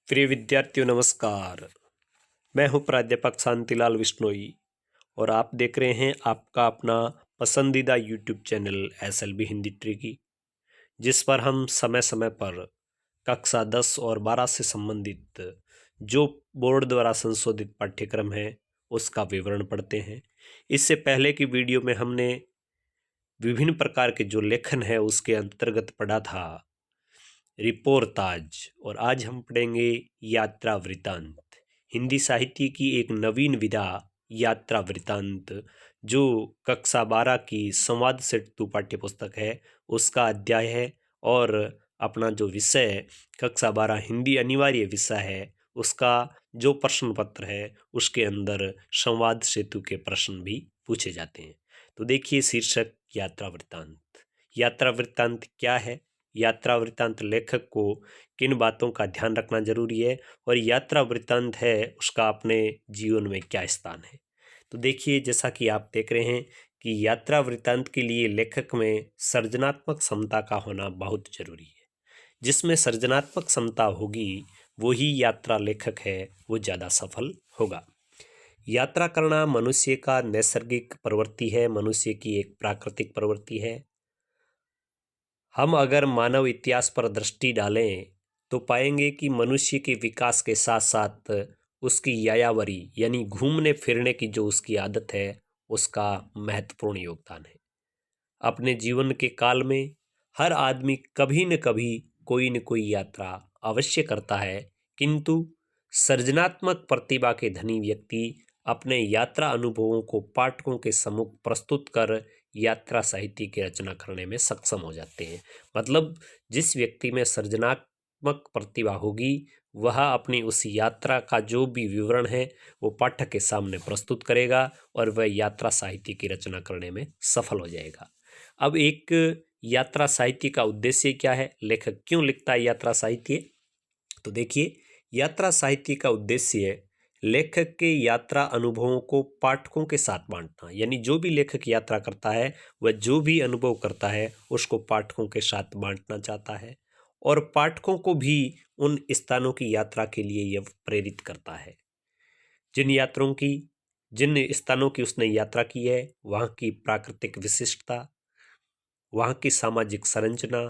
प्रिय विद्यार्थियों नमस्कार। मैं हूं प्राध्यापक शांतिलाल विश्नोई और आप देख रहे हैं आपका अपना पसंदीदा YouTube channel SLB Hindi tricky, जिस पर हम समय समय पर कक्षा 10 और 12 से संबंधित जो बोर्ड द्वारा संशोधित पाठ्यक्रम है उसका विवरण पढ़ते हैं। इससे पहले की वीडियो में हमने विभिन्न प्रकार के जो लेखन है उसके अंतर्गत पढ़ा था रिपोर्ताज, और आज हम पढ़ेंगे यात्रा वृत्तांत। हिंदी साहित्य की एक नवीन विधा यात्रा वृत्तांत जो कक्षा 12 की संवाद सेतु पाठ्य पुस्तक है उसका अध्याय है, और अपना जो विषय कक्षा 12 हिंदी अनिवार्य विषय है उसका जो प्रश्न पत्र है उसके अंदर संवाद सेतु के प्रश्न भी पूछे जाते हैं। तो देखिए शीर्षक यात्रा वृत्तांत। यात्रा वृत्तांत क्या है, यात्रा वृत्तांत लेखक को किन बातों का ध्यान रखना जरूरी है, और यात्रा वृत्तांत है उसका अपने जीवन में क्या स्थान है। तो देखिए जैसा कि आप देख रहे हैं कि यात्रा वृत्तांत के लिए लेखक में सृजनात्मक क्षमता का होना बहुत जरूरी है। जिसमें सृजनात्मक क्षमता होगी वही यात्रा लेखक है, वो ज़्यादा सफल होगा। यात्रा करना मनुष्य का नैसर्गिक प्रवृत्ति है, मनुष्य की एक प्राकृतिक प्रवृत्ति है। हम अगर मानव इतिहास पर दृष्टि डालें तो पाएंगे कि मनुष्य के विकास के साथ साथ उसकी यायावरी यानी घूमने फिरने की जो उसकी आदत है उसका महत्वपूर्ण योगदान है। अपने जीवन के काल में हर आदमी कभी न कभी कोई न कोई यात्रा अवश्य करता है, किंतु सृजनात्मक प्रतिभा के धनी व्यक्ति अपने यात्रा अनुभवों को पाठकों के सम्मुख प्रस्तुत कर यात्रा साहित्य की रचना करने में सक्षम हो जाते हैं। मतलब जिस व्यक्ति में सृजनात्मक प्रतिभा होगी वह अपनी उस यात्रा का जो भी विवरण है वो पाठक के सामने प्रस्तुत करेगा और वह यात्रा साहित्य की रचना करने में सफल हो जाएगा। अब एक यात्रा साहित्य का उद्देश्य क्या है, लेखक क्यों लिखता है यात्रा साहित्य? तो देखिए यात्रा साहित्य का उद्देश्य लेखक के यात्रा अनुभवों को पाठकों के साथ बांटना, यानी जो भी लेखक यात्रा करता है वह जो भी अनुभव करता है उसको पाठकों के साथ बांटना चाहता है, और पाठकों को भी उन स्थानों की यात्रा के लिए यह प्रेरित करता है। जिन स्थानों की उसने यात्रा की है वहाँ की प्राकृतिक विशिष्टता, वहाँ की सामाजिक संरचना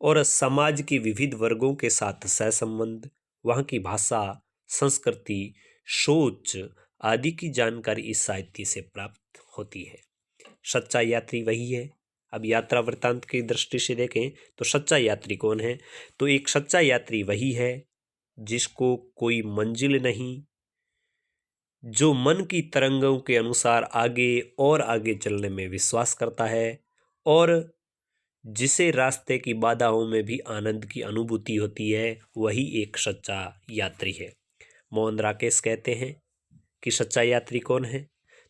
और समाज के विविध वर्गों के साथ सहसंबंध, वहाँ की भाषा, संस्कृति, सोच आदि की जानकारी इस साहित्य से प्राप्त होती है। सच्चा यात्री वही है। अब यात्रा वृत्तांत की दृष्टि से देखें तो सच्चा यात्री कौन है? तो एक सच्चा यात्री वही है जिसको कोई मंजिल नहीं, जो मन की तरंगों के अनुसार आगे और आगे चलने में विश्वास करता है और जिसे रास्ते की बाधाओं में भी आनंद की अनुभूति होती है, वही एक सच्चा यात्री है। मोहन राकेश कहते हैं कि सच्चा यात्री कौन है?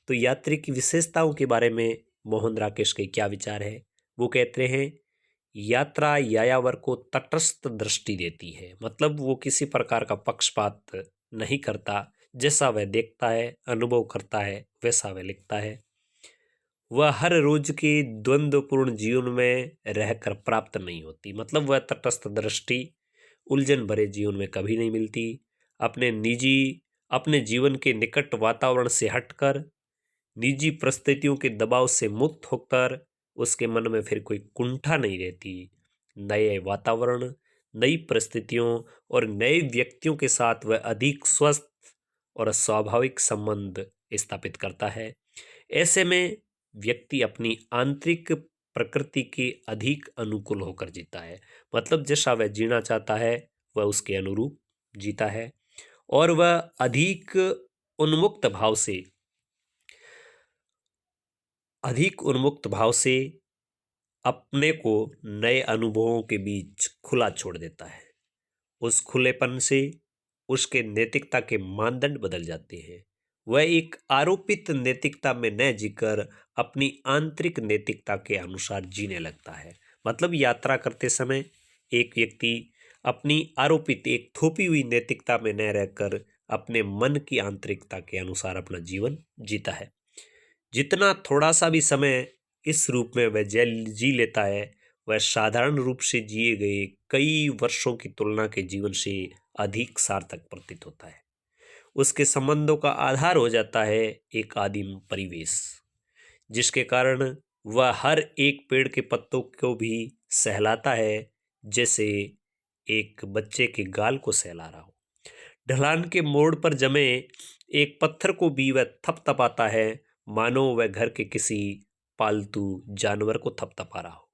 तो यात्री की विशेषताओं के बारे में मोहन राकेश के क्या विचार है? वो कहते हैं यात्रा यायावर को तटस्थ दृष्टि देती है, मतलब वो किसी प्रकार का पक्षपात नहीं करता, जैसा वह देखता है अनुभव करता है वैसा वह लिखता है। वह हर रोज के द्वंद्वपूर्ण जीवन में रहकर प्राप्त नहीं होती, मतलब वह तटस्थ दृष्टि उलझन भरे जीवन में कभी नहीं मिलती। अपने जीवन के निकट वातावरण से हटकर निजी परिस्थितियों के दबाव से मुक्त होकर उसके मन में फिर कोई कुंठा नहीं रहती। नए वातावरण, नई परिस्थितियों और नए व्यक्तियों के साथ वह अधिक स्वस्थ और स्वाभाविक संबंध स्थापित करता है। ऐसे में व्यक्ति अपनी आंतरिक प्रकृति के अधिक अनुकूल होकर जीता है, मतलब जैसा वह जीना चाहता है वह उसके अनुरूप जीता है, और वह अधिक उन्मुक्त भाव से अपने को नए अनुभवों के बीच खुला छोड़ देता है। उस खुलेपन से उसके नैतिकता के मानदंड बदल जाते हैं। वह एक आरोपित नैतिकता में न जीकर अपनी आंतरिक नैतिकता के अनुसार जीने लगता है। मतलब यात्रा करते समय एक व्यक्ति अपनी आरोपित एक थोपी हुई नैतिकता में न रहकर अपने मन की आंतरिकता के अनुसार अपना जीवन जीता है। जितना थोड़ा सा भी समय इस रूप में वह जी लेता है वह साधारण रूप से जिए गए कई वर्षों की तुलना के जीवन से अधिक सार्थक प्रतीत होता है। उसके संबंधों का आधार हो जाता है एक आदिम परिवेश, जिसके कारण वह हर एक पेड़ के पत्तों को भी सहलाता है, जैसे एक बच्चे के गाल को सहला रहा हो। ढलान के मोड़ पर जमे एक पत्थर को भी वह थपथपाता है, मानो वह घर के किसी पालतू जानवर को थपथपा रहा हो।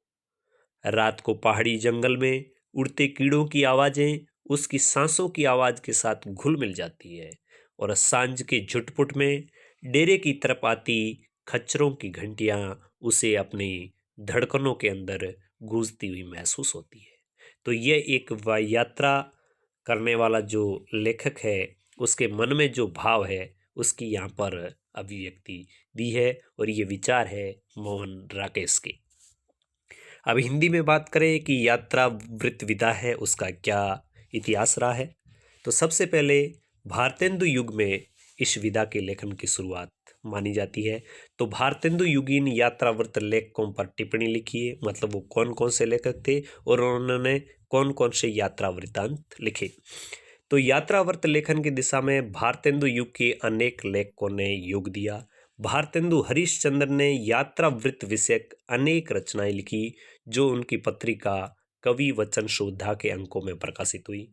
रात को पहाड़ी जंगल में उड़ते कीड़ों की आवाजें उसकी सांसों की आवाज के साथ घुल मिल जाती है, और सांझ के झुटपुट में डेरे की तरफ आती खच्चरों की घंटियां उसे अपनी धड़कनों के अंदर गूंजती हुई महसूस होती है। तो यह एक यात्रा करने वाला जो लेखक है, उसके मन में जो भाव है, उसकी यहाँ पर अभिव्यक्ति दी है, और ये विचार है मोहन राकेश के। अब हिंदी में बात करें कि यात्रा वृत्त विधा है, उसका क्या इतिहास रहा है। तो सबसे पहले भारतेंदु युग में इस विधा के लेखन की शुरुआत मानी जाती है। तो भारतेंदु युगीन यात्रावृत्त लेखकों पर टिप्पणी लिखी है, मतलब वो कौन कौन से लेखक थे और उन्होंने कौन कौन से यात्रा वृत्तांत लिखे। तो यात्रावर्त लेखन की दिशा में भारतेंदु युग के अनेक लेखकों ने योग दिया। भारतेंदु हरिश्चंद्र ने यात्रा वृत्त विषयक अनेक रचनाएं लिखी, जो उनकी पत्रिका कवि वचन शोधा के अंकों में प्रकाशित हुई।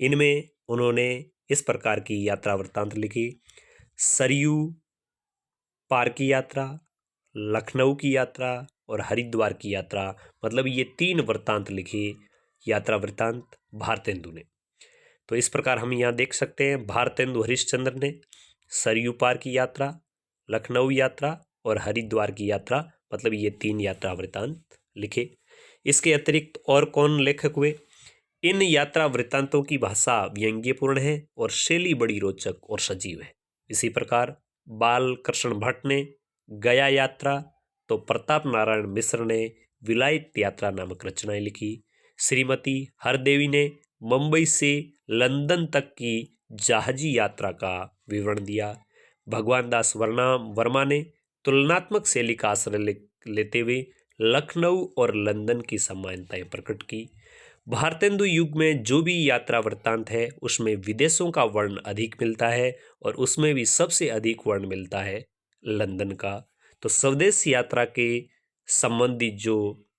इनमें उन्होंने इस प्रकार की यात्रा वृत्तांत लिखी: सरयू पार की यात्रा, लखनऊ की यात्रा और हरिद्वार की यात्रा, मतलब ये 3 वृत्तांत लिखे यात्रा वृत्तांत भारतेंदु ने। तो इस प्रकार हम यहाँ देख सकते हैं, भारतेंदु हरिश्चंद्र ने सरयू पार की यात्रा, लखनऊ यात्रा और हरिद्वार की यात्रा, मतलब ये 3 यात्रा वृत्तांत लिखे। इसके अतिरिक्त और कौन लेखक हुए? इन यात्रा वृत्तांतों की भाषा व्यंग्यपूर्ण है और शैली बड़ी रोचक और सजीव है। इसी प्रकार बाल कृष्ण भट्ट ने गया यात्रा, तो प्रताप नारायण मिश्र ने विलायत यात्रा नामक रचनाएं लिखी। श्रीमती हरदेवी ने मुंबई से लंदन तक की जहाजी यात्रा का विवरण दिया। भगवान दास वर्मा ने तुलनात्मक शैली का आश्रय लेते हुए लखनऊ और लंदन की समानताएं प्रकट की। भारतेंदु युग में जो भी यात्रा वृत्तांत है, उसमें विदेशों का वर्ण अधिक मिलता है, और उसमें भी सबसे अधिक वर्ण मिलता है लंदन का। तो स्वदेश यात्रा के संबंधी जो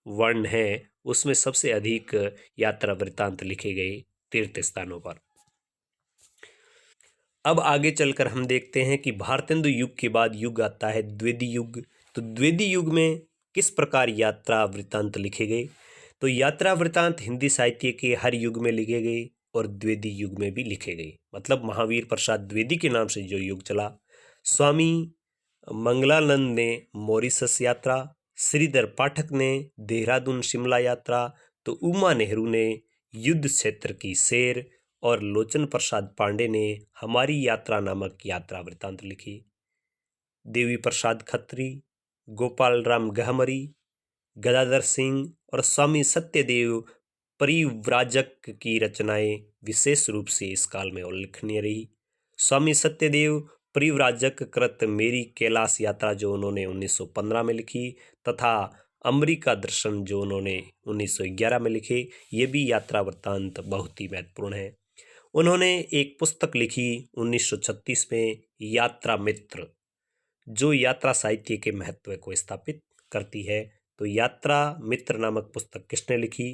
वर्ण है, उसमें सबसे अधिक यात्रा वृत्तांत लिखे गए तीर्थ स्थानों पर। अब आगे चलकर हम देखते हैं कि भारतेंदु युग के बाद युग आता है द्विवेदी युग। तो द्विवेदी युग में किस प्रकार यात्रा वृत्तांत लिखे गए? तो यात्रा वृत्तांत हिंदी साहित्य के हर युग में लिखे गए और द्विवेदी युग में भी लिखे गए, मतलब महावीर प्रसाद द्विवेदी के नाम से जो युग चला। स्वामी मंगलानंद ने मॉरिशस यात्रा, श्रीधर पाठक ने देहरादून शिमला यात्रा, तो उमा नेहरू ने युद्ध क्षेत्र की सैर, और लोचन प्रसाद पांडे ने हमारी यात्रा नामक यात्रा वृत्तांत लिखी। देवी प्रसाद खत्री, गोपाल राम गहमरी, गदाधर सिंह और स्वामी सत्यदेव परिव्राजक की रचनाएं विशेष रूप से इस काल में उल्लेखनीय रही। स्वामी सत्यदेव परिव्राजक कृत मेरी कैलाश यात्रा जो उन्होंने 1915 में लिखी, तथा अमेरिका दर्शन जो उन्होंने 1911 में लिखे, ये भी यात्रा वृत्तांत बहुत ही महत्वपूर्ण है। उन्होंने एक पुस्तक लिखी 1936 में, यात्रा मित्र, जो यात्रा साहित्य के महत्व को स्थापित करती है। तो यात्रा मित्र नामक पुस्तक किसने लिखी?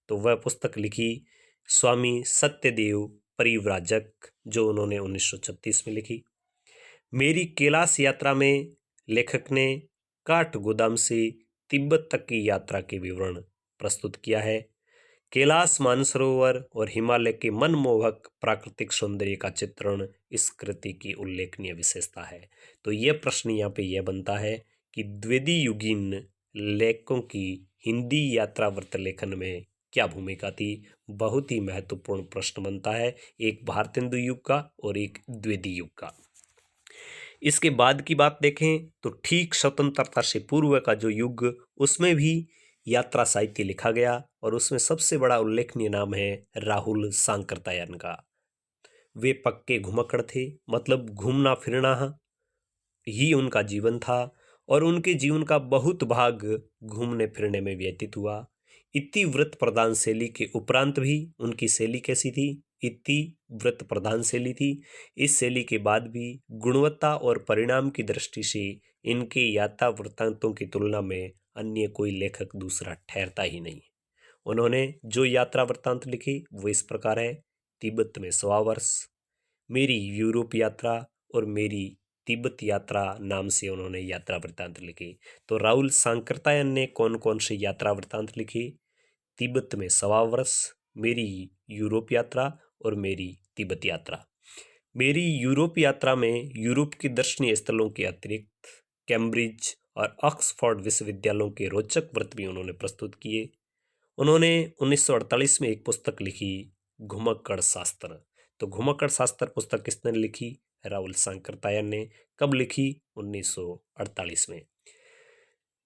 तो वह पुस्तक लिखी स्वामी सत्यदेव परिव्राजक, जो उन्होंने 1936 में लिखी। मेरी कैलाश यात्रा में लेखक ने काठगोदाम से तिब्बत तक की यात्रा के विवरण प्रस्तुत किया है। कैलाश मानसरोवर और हिमालय के मनमोहक प्राकृतिक सौंदर्य का चित्रण इस कृति की उल्लेखनीय विशेषता है। तो यह प्रश्न यहाँ पे यह बनता है कि द्विवेदी युगीन लेखकों की हिंदी यात्रा वृत्त लेखन में क्या भूमिका थी? बहुत ही महत्वपूर्ण प्रश्न बनता है, एक भारतेंदु युग का और एक द्विवेदी युग का। इसके बाद की बात देखें तो ठीक स्वतंत्रता से पूर्व का जो युग, उसमें भी यात्रा साहित्य लिखा गया, और उसमें सबसे बड़ा उल्लेखनीय नाम है राहुल सांकृत्यायन का। वे पक्के घुमक्कड़ थे, मतलब घूमना फिरना ही उनका जीवन था, और उनके जीवन का बहुत भाग घूमने फिरने में व्यतीत हुआ। इतिवृत्त प्रधान शैली के उपरांत भी उनकी शैली कैसी थी? इतिवृत्त प्रधान शैली थी। इस शैली के बाद भी गुणवत्ता और परिणाम की दृष्टि से इनके यात्रा वृत्तांतों की तुलना में अन्य कोई लेखक दूसरा ठहरता ही नहीं। उन्होंने जो यात्रा वृत्तांत लिखे वो इस प्रकार है: तिब्बत में 100 वर्ष, मेरी यूरोप यात्रा और मेरी तिब्बत यात्रा नाम से उन्होंने यात्रा वृत्तांत लिखे। तो राहुल सांकृत्यायन ने कौन कौन से यात्रा वृत्तांत लिखे? तिब्बत में 100 वर्ष, मेरी यूरोप यात्रा और मेरी तिब्बत यात्रा। मेरी यूरोप यात्रा में यूरोप के दर्शनीय स्थलों के अतिरिक्त कैम्ब्रिज और ऑक्सफोर्ड विश्वविद्यालयों के रोचक वृत्त भी उन्होंने प्रस्तुत किए। उन्होंने 1948 में एक पुस्तक लिखी, घुमक्कड़ शास्त्र। तो घुमक्कड़ शास्त्र पुस्तक किसने लिखी? राहुल सांकृत्यायन ने। कब लिखी? 1948 में।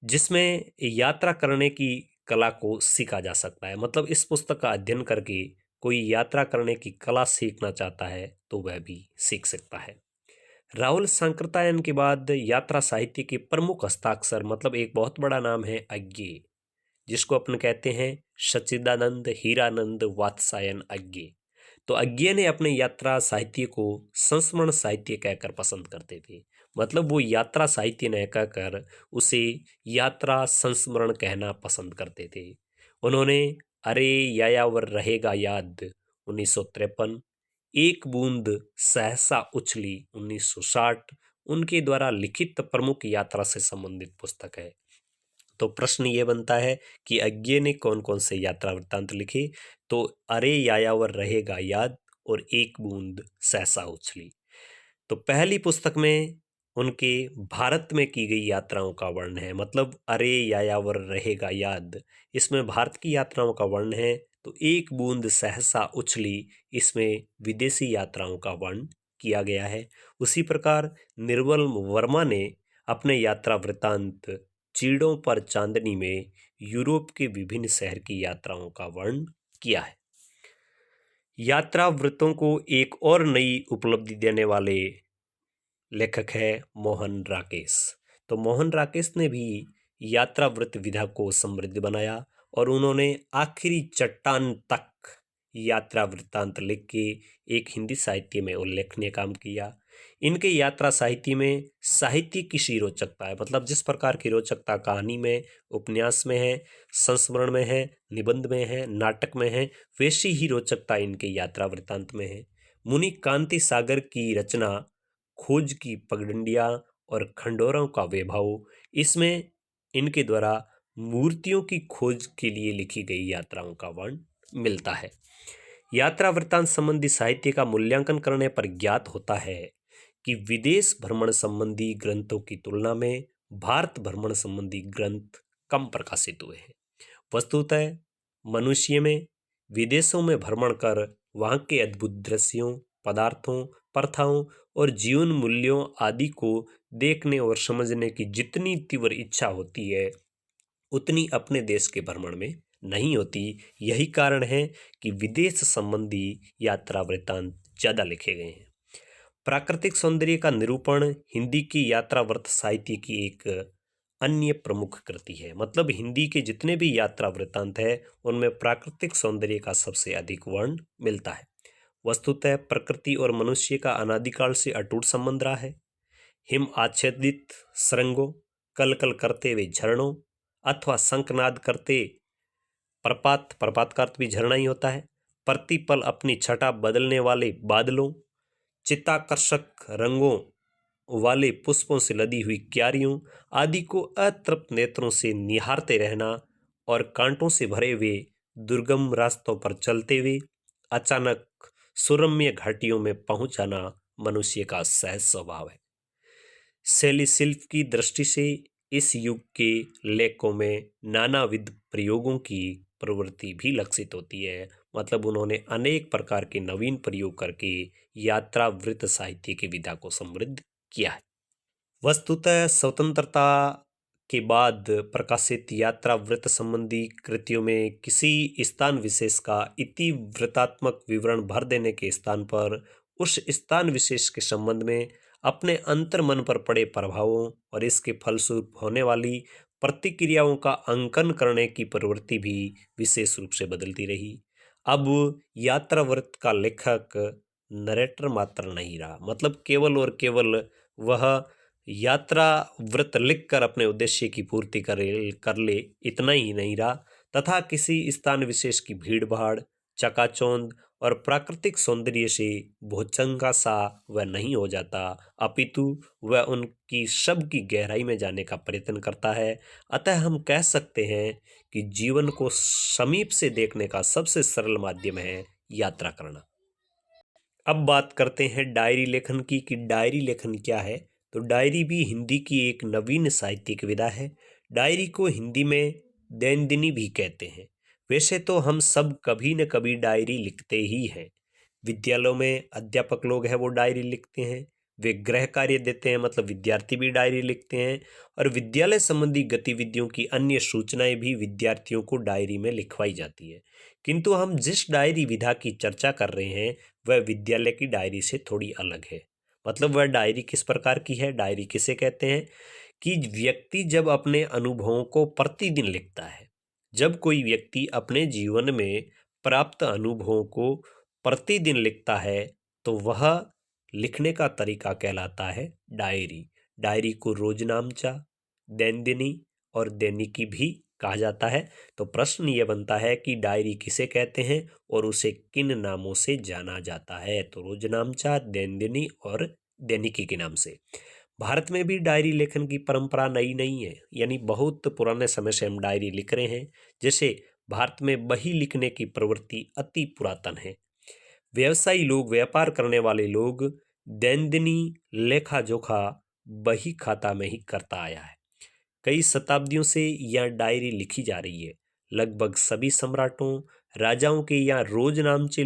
जिसमें यात्रा करने की कला को सीखा जा सकता है। मतलब इस पुस्तक का अध्ययन करके कोई यात्रा करने की कला सीखना चाहता है तो वह भी सीख सकता है। राहुल सांकृत्यायन के बाद यात्रा साहित्य के प्रमुख हस्ताक्षर, मतलब एक बहुत बड़ा नाम है अज्ञे, जिसको अपन कहते हैं सच्चिदानंद हीरानंद वात्सायन अज्ञे। तो अज्ञे ने अपने यात्रा साहित्य को संस्मरण साहित्य कहकर पसंद करते थे। मतलब वो यात्रा साहित्य न कहकर उसे यात्रा संस्मरण कहना पसंद करते थे। उन्होंने अरे यायावर रहेगा याद 1953, एक बूंद सहसा उछली 1960 उनके द्वारा लिखित प्रमुख यात्रा से संबंधित पुस्तक है। तो प्रश्न ये बनता है कि अज्ञे ने कौन कौन से यात्रा वृत्तांत लिखे? तो अरे यायावर रहेगा याद और एक बूंद सहसा उछली। तो पहली पुस्तक में उनके भारत में की गई यात्राओं का वर्णन है। मतलब अरे यायावर रहेगा याद, इसमें भारत की यात्राओं का वर्णन है। तो एक बूंद सहसा उछली, इसमें विदेशी यात्राओं का वर्णन किया गया है। उसी प्रकार निर्मल वर्मा ने अपने यात्रा वृत्तांत चीड़ों पर चांदनी में यूरोप के विभिन्न शहर की यात्राओं का वर्णन किया है। यात्रा वृत्तों को एक और नई उपलब्धि देने वाले लेखक है मोहन राकेश। तो मोहन राकेश ने भी यात्रा वृत्त विधा को समृद्ध बनाया और उन्होंने आखिरी चट्टान तक यात्रा वृत्तांत लिख के एक हिंदी साहित्य में उल्लेखनीय काम किया। इनके यात्रा साहित्य में साहित्य की सी रोचकता है। मतलब जिस प्रकार की रोचकता कहानी में, उपन्यास में है, संस्मरण में है, निबंध में है, नाटक में है, वैसी ही रोचकता इनके यात्रा वृत्तांत में है। मुनि कांति सागर की रचना, खोज की पगडंडियां और खंडोरों का वैभव, इसमें इनके द्वारा मूर्तियों की खोज के लिए लिखी गई यात्राओं का वर्णन मिलता है। यात्रा वृत्तांत संबंधी साहित्य का मूल्यांकन करने पर ज्ञात होता है कि विदेश भ्रमण संबंधी ग्रंथों की तुलना में भारत भ्रमण संबंधी ग्रंथ कम प्रकाशित हुए हैं। वस्तुतः मनुष्य में विदेशों में भ्रमण कर वहाँ के अद्भुत दृश्यों, पदार्थों, प्रथाओं और जीवन मूल्यों आदि को देखने और समझने की जितनी तीव्र इच्छा होती है उतनी अपने देश के भ्रमण में नहीं होती। यही कारण है कि विदेश संबंधी यात्रा वृत्तांत ज़्यादा लिखे गए हैं। प्राकृतिक सौंदर्य का निरूपण हिंदी की यात्रा वृत्त साहित्य की एक अन्य प्रमुख कृति है। मतलब हिंदी के जितने भी यात्रा वृत्तांत है उनमें प्राकृतिक सौंदर्य का सबसे अधिक वर्णन मिलता है। वस्तुतः प्रकृति और मनुष्य का अनादिकाल से अटूट संबंध रहा है। हिम आच्छादित सुरंगों, कल कल करते हुए झरनों अथवा शंखनाद करते प्रपात, प्रपात का अर्थ भी झरना ही होता है, प्रतिपल अपनी छटा बदलने वाले बादलों, चित्ताकर्षक रंगों वाले पुष्पों से लदी हुई क्यारियों आदि को अतृप्त नेत्रों से निहारते रहना और कांटों से भरे हुए दुर्गम रास्तों पर चलते हुए अचानक सुरम्य घाटियों में पहुंच जाना मनुष्य का सहज स्वभाव है। शैली शिल्प की दृष्टि से इस युग के लेखों में नानाविध प्रयोगों की प्रवृत्ति भी लक्षित होती है। मतलब उन्होंने अनेक प्रकार के नवीन प्रयोग करके यात्रा वृत्त साहित्य की विधा को समृद्ध किया है। वस्तुतः स्वतंत्रता के बाद प्रकाशित यात्रा वृत्त संबंधी कृतियों में किसी स्थान विशेष का इतिवृत्तात्मक विवरण भर देने के स्थान पर उस स्थान विशेष के संबंध में अपने अंतर मन पर पड़े प्रभावों और इसके फलस्वरूप होने वाली प्रतिक्रियाओं का अंकन करने की प्रवृत्ति भी विशेष रूप से बदलती रही। अब यात्रावृत्त का लेखक नरेटर मात्र नहीं रहा, मतलब केवल और केवल वह यात्रा वृत्त लिखकर अपने उद्देश्य की पूर्ति कर ले इतना ही नहीं रहा, तथा किसी स्थान विशेष की भीड़ भाड़, चकाचौंध और प्राकृतिक सौंदर्य से भुजंगा सा वह नहीं हो जाता, अपितु वह उनकी शब्द की गहराई में जाने का प्रयत्न करता है। अतः हम कह सकते हैं कि जीवन को समीप से देखने का सबसे सरल माध्यम है यात्रा करना। अब बात करते हैं डायरी लेखन की कि डायरी लेखन क्या है। तो डायरी भी हिंदी की एक नवीन साहित्यिक विधा है। डायरी को हिंदी में दैनंदिनी भी कहते हैं। वैसे तो हम सब कभी न कभी डायरी लिखते ही हैं। विद्यालयों में अध्यापक लोग हैं वो डायरी लिखते हैं, वे गृह कार्य देते हैं मतलब विद्यार्थी भी डायरी लिखते हैं, और विद्यालय संबंधी गतिविधियों की अन्य सूचनाएं भी विद्यार्थियों को डायरी में लिखवाई जाती है। किंतु हम जिस डायरी विधा की चर्चा कर रहे हैं वह विद्यालय की डायरी से थोड़ी अलग है। मतलब वह डायरी किस प्रकार की है, डायरी किसे कहते हैं कि व्यक्ति जब अपने अनुभवों को प्रतिदिन लिखता है, जब कोई व्यक्ति अपने जीवन में प्राप्त अनुभवों को प्रतिदिन लिखता है तो वह लिखने का तरीका कहलाता है डायरी। डायरी को रोजनामचा, दैनंदिनी और दैनिकी भी कहा जाता है। तो प्रश्न ये बनता है कि डायरी किसे कहते हैं और उसे किन नामों से जाना जाता है। तो रोजनामचा, दैनंदिनी और दैनिकी के नाम से। भारत में भी डायरी लेखन की परंपरा नई नहीं है, यानी बहुत पुराने समय से हम डायरी लिख रहे हैं। जैसे भारत में बही लिखने की प्रवृत्ति अति पुरातन है। व्यवसायी लोग, व्यापार करने वाले लोग दैनंदिनी लेखा जोखा बही खाता में ही करता आया है। कई शताब्दियों से यह डायरी लिखी जा रही है। लगभग सभी सम्राटों, राजाओं के यहाँ रोजनामचे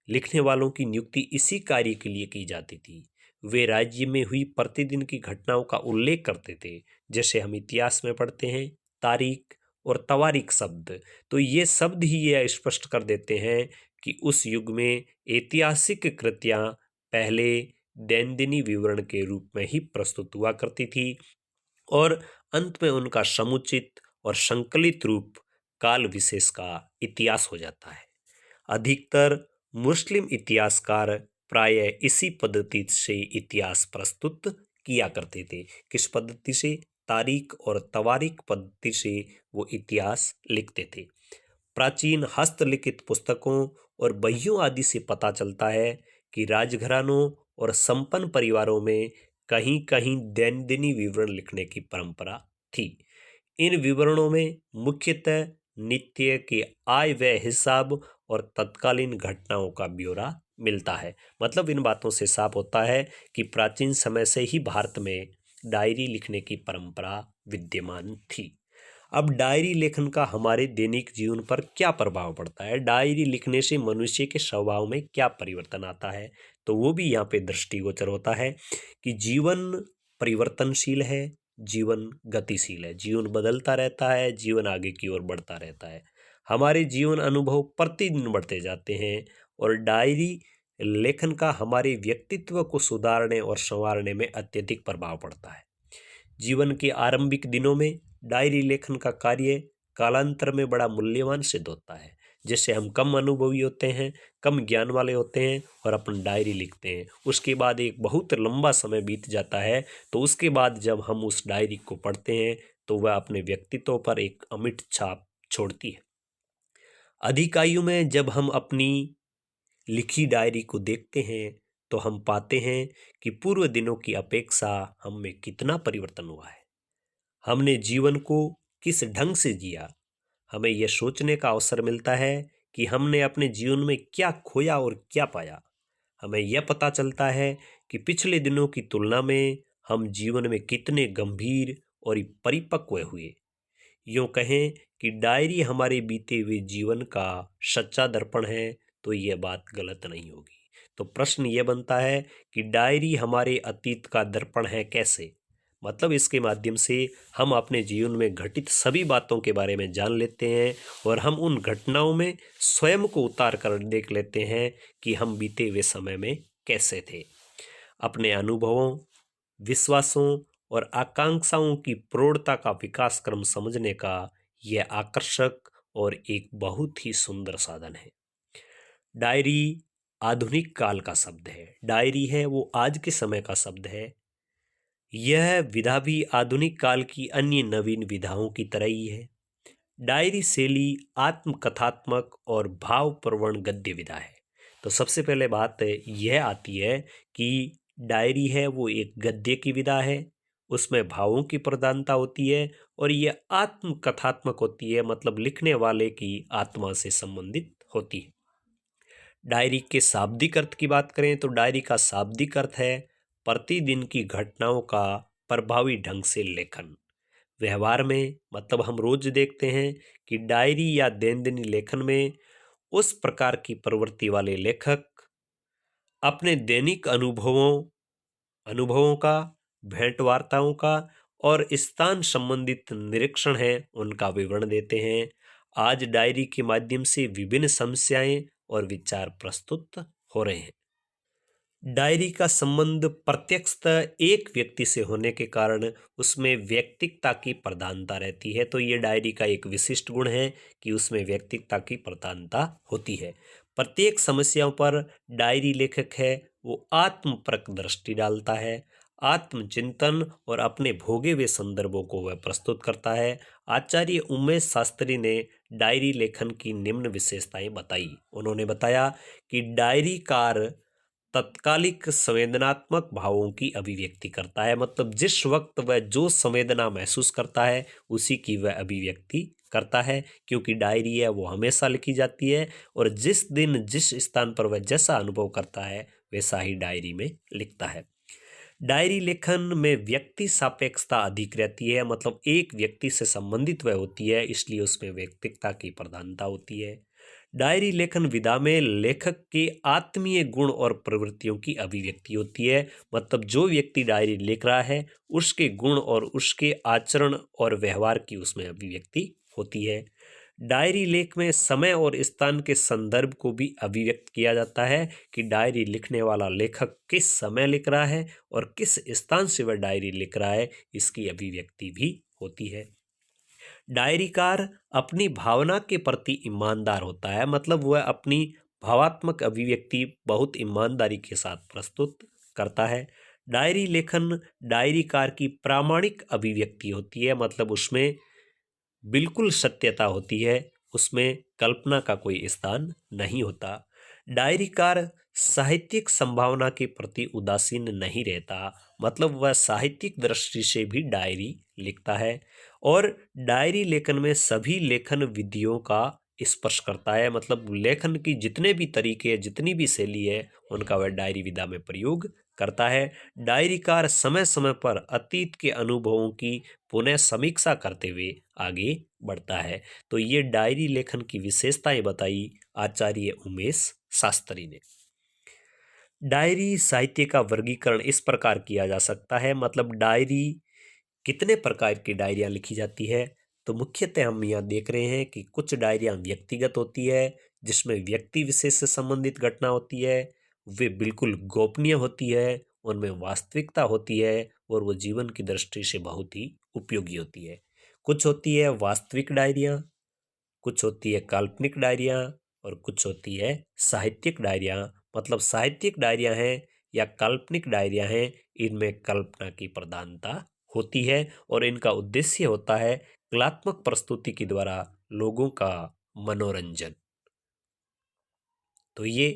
लिखने वालों की नियुक्ति इसी कार्य के लिए की जाती थी। वे राज्य में हुई प्रतिदिन की घटनाओं का उल्लेख करते थे। जैसे हम इतिहास में पढ़ते हैं तारीख और तवारीख शब्द, तो ये शब्द ही यह स्पष्ट कर देते हैं कि उस युग में ऐतिहासिक कृतियां पहले दैनंदिनी विवरण के रूप में ही प्रस्तुत हुआ करती थी और अंत में उनका समुचित और संकलित रूप काल विशेष का इतिहास हो जाता है। अधिकतर मुस्लिम इतिहासकार प्रायः इसी पद्धति से इतिहास प्रस्तुत किया करते थे। किस पद्धति से? तारीख और तवारीख पद्धति से वो इतिहास लिखते थे। प्राचीन हस्तलिखित पुस्तकों और बहियों आदि से पता चलता है कि राजघरानों और संपन्न परिवारों में कहीं कहीं दैनंदिनी विवरण लिखने की परंपरा थी। इन विवरणों में मुख्यतः नित्य के आय व्यय हिसाब और तत्कालीन घटनाओं का ब्यौरा मिलता है। मतलब इन बातों से साफ होता है कि प्राचीन समय से ही भारत में डायरी लिखने की परंपरा विद्यमान थी। अब डायरी लेखन का हमारे दैनिक जीवन पर क्या प्रभाव पड़ता है, डायरी लिखने से मनुष्य के स्वभाव में क्या परिवर्तन आता है, तो वो भी यहाँ पे दृष्टिगोचर होता है कि जीवन परिवर्तनशील है, जीवन गतिशील है, जीवन बदलता रहता है, जीवन आगे की ओर बढ़ता रहता है। हमारे जीवन अनुभव प्रतिदिन बढ़ते जाते हैं और डायरी लेखन का हमारे व्यक्तित्व को सुधारने और संवारने में अत्यधिक प्रभाव पड़ता है। जीवन के आरंभिक दिनों में डायरी लेखन का कार्य कालांतर में बड़ा मूल्यवान सिद्ध होता है। जैसे हम कम अनुभवी होते हैं, कम ज्ञान वाले होते हैं और अपन डायरी लिखते हैं, उसके बाद एक बहुत लंबा समय बीत जाता है, तो उसके बाद जब हम उस डायरी को पढ़ते हैं तो वह अपने व्यक्तित्व पर एक अमिट छाप छोड़ती है। अधिक आयु में जब हम अपनी लिखी डायरी को देखते हैं तो हम पाते हैं कि पूर्व दिनों की अपेक्षा हम में कितना परिवर्तन हुआ है। हमने जीवन को किस ढंग से जिया, हमें यह सोचने का अवसर मिलता है कि हमने अपने जीवन में क्या खोया और क्या पाया। हमें यह पता चलता है कि पिछले दिनों की तुलना में हम जीवन में कितने गंभीर और परिपक्व हुए। यूँ कहें कि डायरी हमारे बीते हुए जीवन का सच्चा दर्पण है तो यह बात गलत नहीं होगी। तो प्रश्न यह बनता है कि डायरी हमारे अतीत का दर्पण है कैसे? मतलब इसके माध्यम से हम अपने जीवन में घटित सभी बातों के बारे में जान लेते हैं और हम उन घटनाओं में स्वयं को उतार कर देख लेते हैं कि हम बीते हुए समय में कैसे थे। अपने अनुभवों, विश्वासों और आकांक्षाओं की प्रौढ़ता का विकास क्रम समझने का यह आकर्षक और एक बहुत ही सुंदर साधन है। डायरी आधुनिक काल का शब्द है। डायरी है वो आज के समय का शब्द है। यह विधा भी आधुनिक काल की अन्य नवीन विधाओं की तरह ही है। डायरी शैली आत्मकथात्मक और भावप्रवण गद्य विधा है। तो सबसे पहले बात यह आती है कि डायरी है वो एक गद्य की विधा है, उसमें भावों की प्रधानता होती है और यह आत्मकथात्मक होती है, मतलब लिखने वाले की आत्मा से संबंधित होती है। डायरी के शाब्दिक अर्थ की बात करें तो डायरी का शाब्दिक अर्थ है प्रतिदिन की घटनाओं का प्रभावी ढंग से लेखन। व्यवहार में मतलब हम रोज देखते हैं कि डायरी या दैनंदिन लेखन में उस प्रकार की प्रवृत्ति वाले लेखक अपने दैनिक अनुभवों अनुभवों का, भेंट वार्ताओं का और स्थान संबंधित निरीक्षण है उनका विवरण देते हैं। आज डायरी के माध्यम से विभिन्न समस्याएं और विचार प्रस्तुत हो रहे हैं। डायरी का संबंध प्रत्यक्षतः एक व्यक्ति से होने के कारण उसमें व्यक्तिकता की प्रधानता रहती है। तो ये डायरी का एक विशिष्ट गुण है कि उसमें व्यक्तिकता की प्रधानता होती है। प्रत्येक समस्याओं पर डायरी लेखक है वो आत्मपरक दृष्टि डालता है, आत्मचिंतन और अपने भोगे हुए संदर्भों को वह प्रस्तुत करता है। आचार्य उमेश शास्त्री ने डायरी लेखन की निम्न विशेषताएं बताई। उन्होंने बताया कि डायरीकार तत्कालिक संवेदनात्मक भावों की अभिव्यक्ति करता है, मतलब जिस वक्त वह जो संवेदना महसूस करता है उसी की वह अभिव्यक्ति करता है, क्योंकि डायरी है वो हमेशा लिखी जाती है और जिस दिन जिस स्थान पर वह जैसा अनुभव करता है वैसा ही डायरी में लिखता है। डायरी लेखन में व्यक्ति सापेक्षता अधिक रहती है, मतलब एक व्यक्ति से संबंधित वह होती है, इसलिए उसमें व्यक्तिकता की प्रधानता होती है। डायरी लेखन विधा में लेखक के आत्मीय गुण और प्रवृत्तियों की अभिव्यक्ति होती है, मतलब जो व्यक्ति डायरी लिख रहा है उसके गुण और उसके आचरण और व्यवहार की उसमें अभिव्यक्ति होती है। डायरी लेख में समय और स्थान के संदर्भ को भी अभिव्यक्त किया जाता है कि डायरी लिखने वाला लेखक किस समय लिख रहा है और किस स्थान से वह डायरी लिख रहा है, इसकी अभिव्यक्ति भी होती है। डायरीकार अपनी भावना के प्रति ईमानदार होता है, मतलब वह अपनी भावात्मक अभिव्यक्ति बहुत ईमानदारी के साथ प्रस्तुत करता है। डायरी लेखन डायरीकार की प्रामाणिक अभिव्यक्ति होती है, मतलब उसमें बिल्कुल सत्यता होती है, उसमें कल्पना का कोई स्थान नहीं होता। डायरीकार साहित्यिक संभावना के प्रति उदासीन नहीं रहता, मतलब वह साहित्यिक दृष्टि से भी डायरी लिखता है और डायरी लेखन में सभी लेखन विधियों का स्पर्श करता है, मतलब लेखन की जितने भी तरीके जितनी भी शैली है उनका वह डायरी विधा में प्रयोग करता है। डायरीकार समय समय पर अतीत के अनुभवों की पुनः समीक्षा करते हुए आगे बढ़ता है। तो ये डायरी लेखन की विशेषताएं बताई आचार्य उमेश शास्त्री ने। डायरी साहित्य का वर्गीकरण इस प्रकार किया जा सकता है, मतलब डायरी कितने प्रकार की डायरियां लिखी जाती है। तो मुख्यतः हम यहाँ देख रहे हैं कि कुछ डायरियां व्यक्तिगत होती है जिसमें व्यक्ति विशेष से संबंधित घटना होती है, वे बिल्कुल गोपनीय होती है, उनमें वास्तविकता होती है और वो जीवन की दृष्टि से बहुत ही उपयोगी होती है। कुछ होती है वास्तविक डायरियां, कुछ होती है काल्पनिक डायरियां और कुछ होती है साहित्यिक डायरियां। मतलब साहित्यिक डायरियां हैं या काल्पनिक डायरियां हैं, इनमें कल्पना की प्रधानता होती है और इनका उद्देश्य होता है कलात्मक प्रस्तुति के द्वारा लोगों का मनोरंजन। तो ये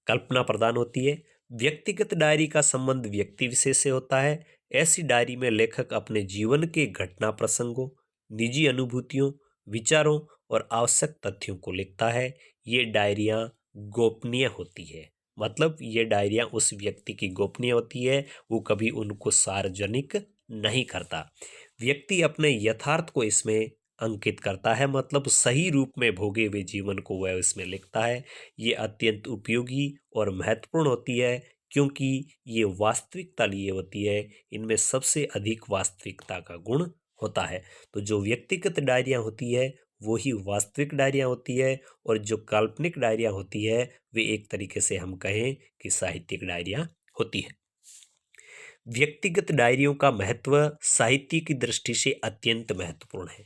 कल्पना प्रदान होती है। व्यक्तिगत डायरी का संबंध व्यक्ति विशेष से होता है। ऐसी डायरी में लेखक अपने जीवन के घटना प्रसंगों, निजी अनुभूतियों, विचारों और आवश्यक तथ्यों को लिखता है। ये डायरियां गोपनीय होती है, मतलब ये डायरियां उस व्यक्ति की गोपनीय होती है, वो कभी उनको सार्वजनिक नहीं करता। व्यक्ति अपने यथार्थ को इसमें अंकित करता है, मतलब सही रूप में भोगे हुए जीवन को वह इसमें लिखता है। ये अत्यंत उपयोगी और महत्वपूर्ण होती है क्योंकि ये वास्तविकता लिए होती है, इनमें सबसे अधिक वास्तविकता का गुण होता है। तो जो व्यक्तिगत डायरियां होती है वो ही वास्तविक डायरियां होती है और जो काल्पनिक डायरियां होती है वे एक तरीके से हम कहें कि साहित्यिक डायरियां होती है। व्यक्तिगत डायरियों का महत्व साहित्य की दृष्टि से अत्यंत महत्वपूर्ण है।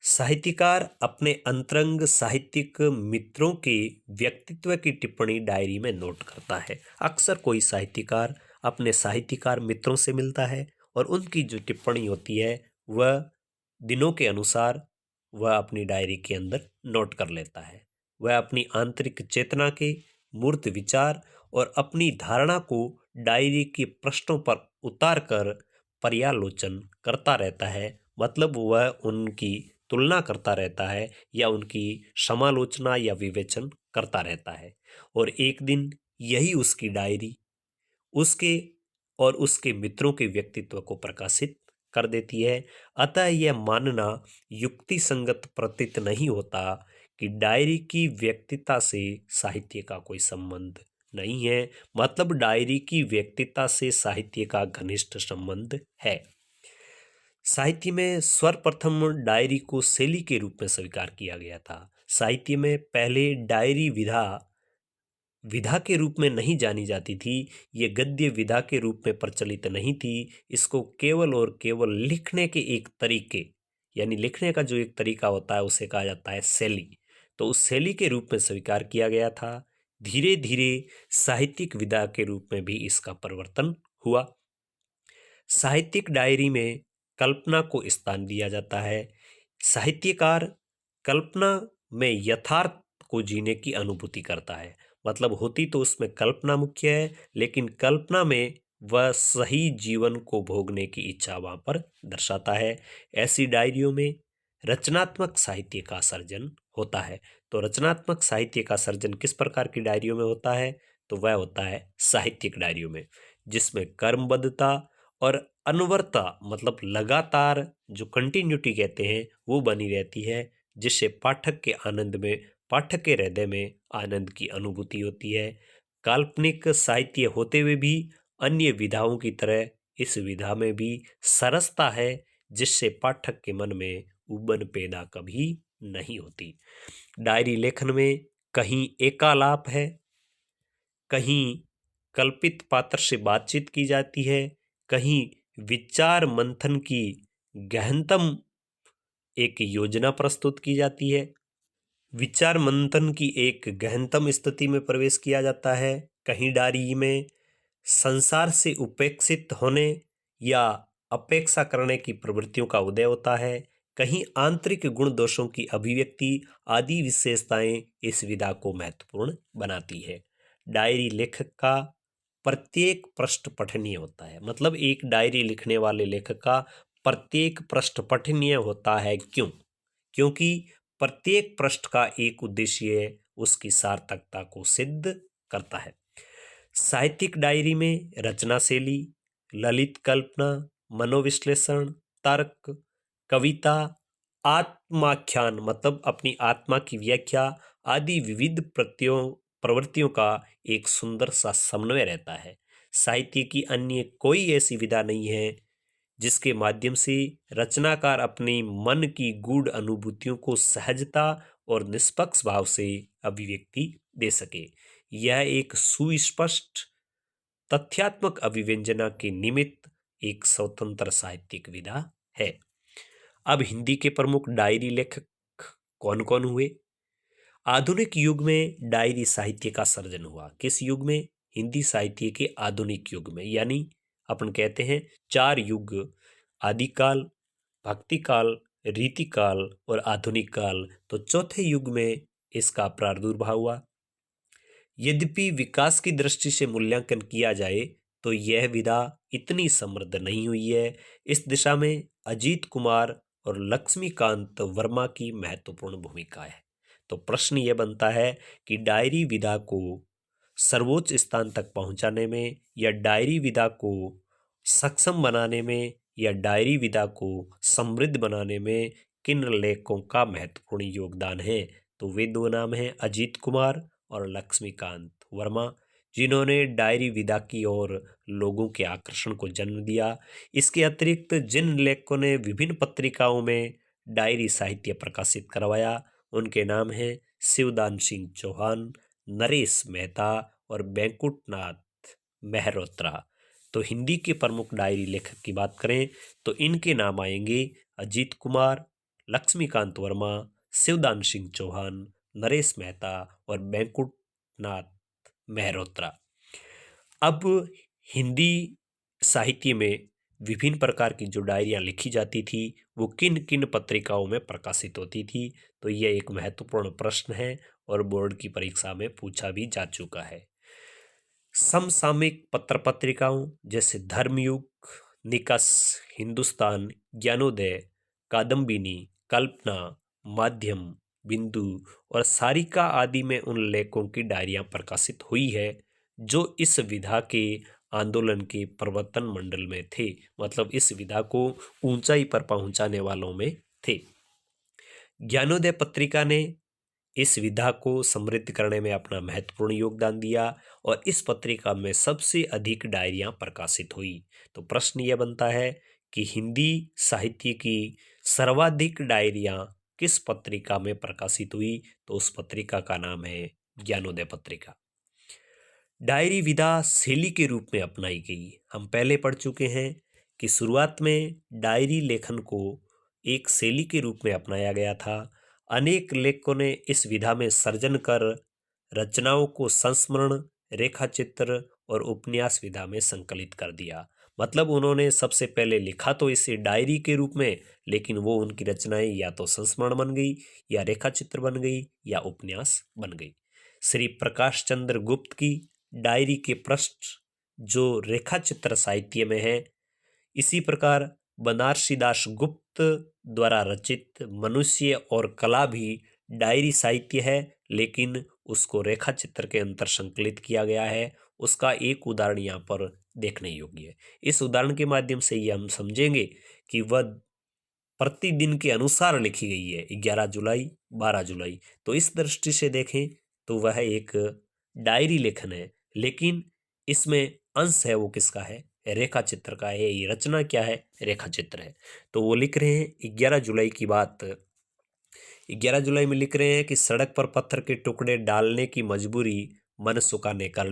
साहित्यकार अपने अंतरंग साहित्यिक मित्रों के व्यक्तित्व की टिप्पणी डायरी में नोट करता है। अक्सर कोई साहित्यकार अपने साहित्यकार मित्रों से मिलता है और उनकी जो टिप्पणी होती है वह दिनों के अनुसार वह अपनी डायरी के अंदर नोट कर लेता है। वह अपनी आंतरिक चेतना के मूर्त विचार और अपनी धारणा को डायरी के पृष्ठों पर उतार कर पर्यालोचन करता रहता है। मतलब वह उनकी तुलना करता रहता है या उनकी समालोचना या विवेचन करता रहता है। और एक दिन यही उसकी डायरी उसके और उसके मित्रों के व्यक्तित्व को प्रकाशित कर देती है। अतः यह मानना युक्ति संगत प्रतीत नहीं होता कि डायरी की व्यक्तिता से साहित्य का कोई संबंध नहीं है। मतलब डायरी की व्यक्तिता से साहित्य का घनिष्ठ संबंध है। साहित्य में सर्वप्रथम डायरी को शैली के रूप में स्वीकार किया गया था। साहित्य में पहले डायरी विधा विधा के रूप में नहीं जानी जाती थी। ये गद्य विधा के रूप में प्रचलित नहीं थी। इसको केवल और केवल लिखने के एक तरीके यानी लिखने का जो एक तरीका होता है उसे कहा जाता है शैली। तो उस शैली के रूप में स्वीकार किया गया था। धीरे धीरे साहित्यिक विधा के रूप में भी इसका परिवर्तन हुआ। साहित्यिक डायरी में कल्पना को स्थान दिया जाता है। साहित्यकार कल्पना में यथार्थ को जीने की अनुभूति करता है। मतलब होती तो उसमें कल्पना मुख्य है, लेकिन कल्पना में वह सही जीवन को भोगने की इच्छा वहां पर दर्शाता है। ऐसी डायरियों में रचनात्मक साहित्य का सर्जन होता है। तो रचनात्मक साहित्य का सर्जन किस प्रकार की डायरियों में होता है? तो वह होता है साहित्यिक डायरियों में, जिसमें कर्मबद्धता और अनवरता मतलब लगातार जो कंटिन्यूटी कहते हैं वो बनी रहती है, जिससे पाठक के हृदय में आनंद की अनुभूति होती है। काल्पनिक साहित्य होते हुए भी अन्य विधाओं की तरह इस विधा में भी सरसता है, जिससे पाठक के मन में उबन पैदा कभी नहीं होती। डायरी लेखन में कहीं एकालाप है, कहीं कल्पित पात्र से बातचीत की जाती है, कहीं विचार मंथन की गहनतम एक योजना प्रस्तुत की जाती है। विचार मंथन की एक गहनतम स्थिति में प्रवेश किया जाता है। कहीं डायरी में संसार से उपेक्षित होने या अपेक्षा करने की प्रवृत्तियों का उदय होता है। कहीं आंतरिक गुण दोषों की अभिव्यक्ति आदि विशेषताएं इस विधा को महत्वपूर्ण बनाती है। डायरी लेखक का प्रत्येक पृष्ठ पठनीय होता है। मतलब एक डायरी लिखने वाले लेखक का प्रत्येक पृष्ठ पठनीय होता है। क्यों? क्योंकि प्रत्येक पृष्ठ का एक उद्देश्य उसकी सार्थकता को सिद्ध करता है। साहित्यिक डायरी में रचना शैली, ललित कल्पना, मनोविश्लेषण, तर्क, कविता, आत्माख्यान मतलब अपनी आत्मा की व्याख्या आदि विविध प्रवृत्तियों का एक सुंदर सा समन्वय रहता है। साहित्य की अन्य कोई ऐसी विधा नहीं है जिसके माध्यम से रचनाकार अपनी मन की गूढ़ अनुभूतियों को सहजता और निष्पक्ष भाव से अभिव्यक्ति दे सके। यह एक सुस्पष्ट तथ्यात्मक अभिव्यंजना के निमित्त एक स्वतंत्र साहित्यिक विधा है। अब हिंदी के प्रमुख डायरी लेखक कौन कौन हुए? आधुनिक युग में डायरी साहित्य का सर्जन हुआ। किस युग में? हिंदी साहित्य के आधुनिक युग में। यानी अपन कहते हैं 4 युग, आदिकाल, भक्तिकाल, रीतिकाल और आधुनिक काल। तो चौथे युग में इसका प्रादुर्भाव हुआ। यद्यपि विकास की दृष्टि से मूल्यांकन किया जाए तो यह विधा इतनी समृद्ध नहीं हुई है। इस दिशा में अजीत कुमार और लक्ष्मीकांत वर्मा की महत्वपूर्ण भूमिका है। तो प्रश्न यह बनता है कि डायरी विधा को सर्वोच्च स्थान तक पहुंचाने में या डायरी विधा को सक्षम बनाने में या डायरी विधा को समृद्ध बनाने में किन लेखकों का महत्वपूर्ण योगदान है? तो वे दो नाम हैं अजीत कुमार और लक्ष्मीकांत वर्मा, जिन्होंने डायरी विधा की ओर लोगों के आकर्षण को जन्म दिया। इसके अतिरिक्त जिन लेखकों ने विभिन्न पत्रिकाओं में डायरी साहित्य प्रकाशित करवाया उनके नाम हैं शिवदान सिंह चौहान, नरेश मेहता और बैंकुटनाथ मेहरोत्रा। तो हिंदी के प्रमुख डायरी लेखक की बात करें तो इनके नाम आएंगे अजीत कुमार, लक्ष्मीकांत वर्मा, शिवदान सिंह चौहान, नरेश मेहता और बैंकुटनाथ मेहरोत्रा। अब हिंदी साहित्य में विभिन्न प्रकार की जो डायरियाँ लिखी जाती थी वो किन किन पत्रिकाओं में प्रकाशित होती थी, तो यह एक महत्वपूर्ण प्रश्न है और बोर्ड की परीक्षा में पूछा भी जा चुका है। समसामयिक पत्र पत्रिकाओं जैसे धर्मयुग, निकष, हिंदुस्तान, ज्ञानोदय, कादम्बिनी, कल्पना, माध्यम, बिंदु और सारिका आदि में उन लेखकों की डायरियां प्रकाशित हुई है जो इस विधा के आंदोलन के प्रवर्तन मंडल में थे, मतलब इस विधा को ऊंचाई पर पहुंचाने वालों में थे। ज्ञानोदय पत्रिका ने इस विधा को समृद्ध करने में अपना महत्वपूर्ण योगदान दिया और इस पत्रिका में सबसे अधिक डायरियां प्रकाशित हुई। तो प्रश्न यह बनता है कि हिंदी साहित्य की सर्वाधिक डायरियां किस पत्रिका में प्रकाशित हुई, तो उस पत्रिका का नाम है ज्ञानोदय पत्रिका। डायरी विधा शैली के रूप में अपनाई गई। हम पहले पढ़ चुके हैं कि शुरुआत में डायरी लेखन को एक शैली के रूप में अपनाया गया था। अनेक लेखकों ने इस विधा में सर्जन कर रचनाओं को संस्मरण, रेखाचित्र और उपन्यास विधा में संकलित कर दिया। मतलब उन्होंने सबसे पहले लिखा तो इसे डायरी के रूप में, लेकिन वो उनकी रचनाएं या तो संस्मरण बन गई, या रेखाचित्र बन गई, या उपन्यास बन गई। श्री प्रकाश चंद्र गुप्त की डायरी के पृष्ठ जो रेखाचित्र साहित्य में है, इसी प्रकार बनारसी दास गुप्त द्वारा रचित मनुष्य और कला भी डायरी साहित्य है, लेकिन उसको रेखाचित्र के अंतर संकलित किया गया है। उसका एक उदाहरण यहाँ पर देखने योग्य है। इस उदाहरण के माध्यम से ये हम समझेंगे कि वह प्रतिदिन के अनुसार लिखी गई है, 11 जुलाई, 12 जुलाई। तो इस दृष्टि से देखें तो वह एक डायरी लेखन है, लेकिन इसमें अंश है वो किसका है, रेखाचित्र का है। ये रचना क्या है, रेखाचित्र है। तो वो लिख रहे हैं 11 जुलाई की बात। 11 जुलाई में लिख रहे हैं कि सड़क पर पत्थर के टुकड़े डालने की मजदूरी मनसुखा ने कर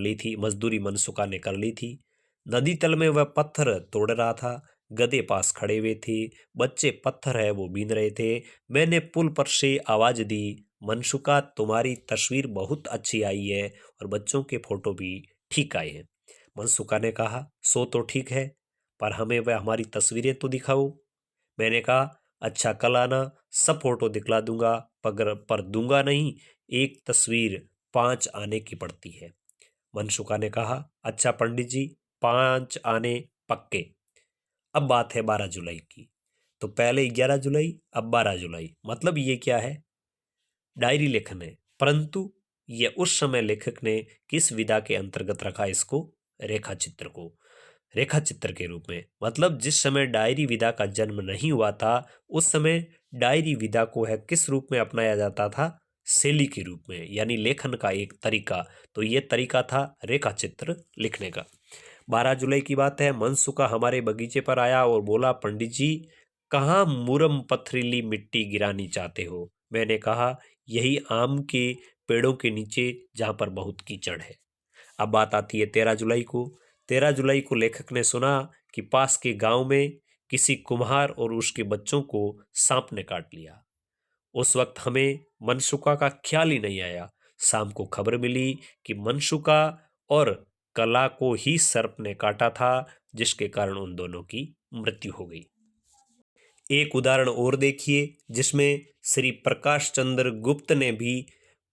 ली थी। नदी तल में वह पत्थर तोड़ रहा था। गधे पास खड़े हुए थे। बच्चे पत्थर है वो बीन रहे थे। मैंने पुल पर से आवाज दी, मनसुखा तुम्हारी तस्वीर बहुत अच्छी आई है और बच्चों के फोटो भी ठीक आए हैं। मनसुखा ने कहा, सो तो ठीक है, पर हमें वह हमारी तस्वीरें तो दिखाओ। मैंने कहा, अच्छा कल आना, सब फोटो दिखला दूंगा, पर दूंगा नहीं, एक तस्वीर 5 आने की पड़ती है। मनसुखा ने कहा, अच्छा पंडित जी, 5 आने पक्के। अब बात है 12 जुलाई की। तो पहले 11 जुलाई, अब 12 जुलाई, मतलब ये क्या है, डायरी लेखन है, परंतु यह उस समय लेखक ने किस विधा के अंतर्गत रखा इसको, रेखाचित्र के रूप में। मतलब जिस समय डायरी विधा का जन्म नहीं हुआ था, उस समय डायरी विधा को है किस रूप में अपनाया जाता था, शैली के रूप में, यानी लेखन का एक तरीका। तो यह तरीका था रेखाचित्र लिखने का। 12 जुलाई की बात है। मनसुखा हमारे बगीचे पर आया और बोला, पंडित जी कहाँ मुरम पथरीली मिट्टी गिरानी चाहते हो। मैंने कहा, यही आम के पेड़ों के नीचे जहां पर बहुत कीचड़ है। अब बात आती है 13 जुलाई को। 13 जुलाई को लेखक ने सुना कि पास के गांव में किसी कुम्हार और उसके बच्चों को सांप ने काट लिया। उस वक्त हमें मनसुखा का ख्याल ही नहीं आया। शाम को खबर मिली कि मनसुखा और कला को ही सर्प ने काटा था, जिसके कारण उन दोनों की मृत्यु हो गई। एक उदाहरण और देखिए, जिसमें श्री प्रकाश चंद्र गुप्त ने भी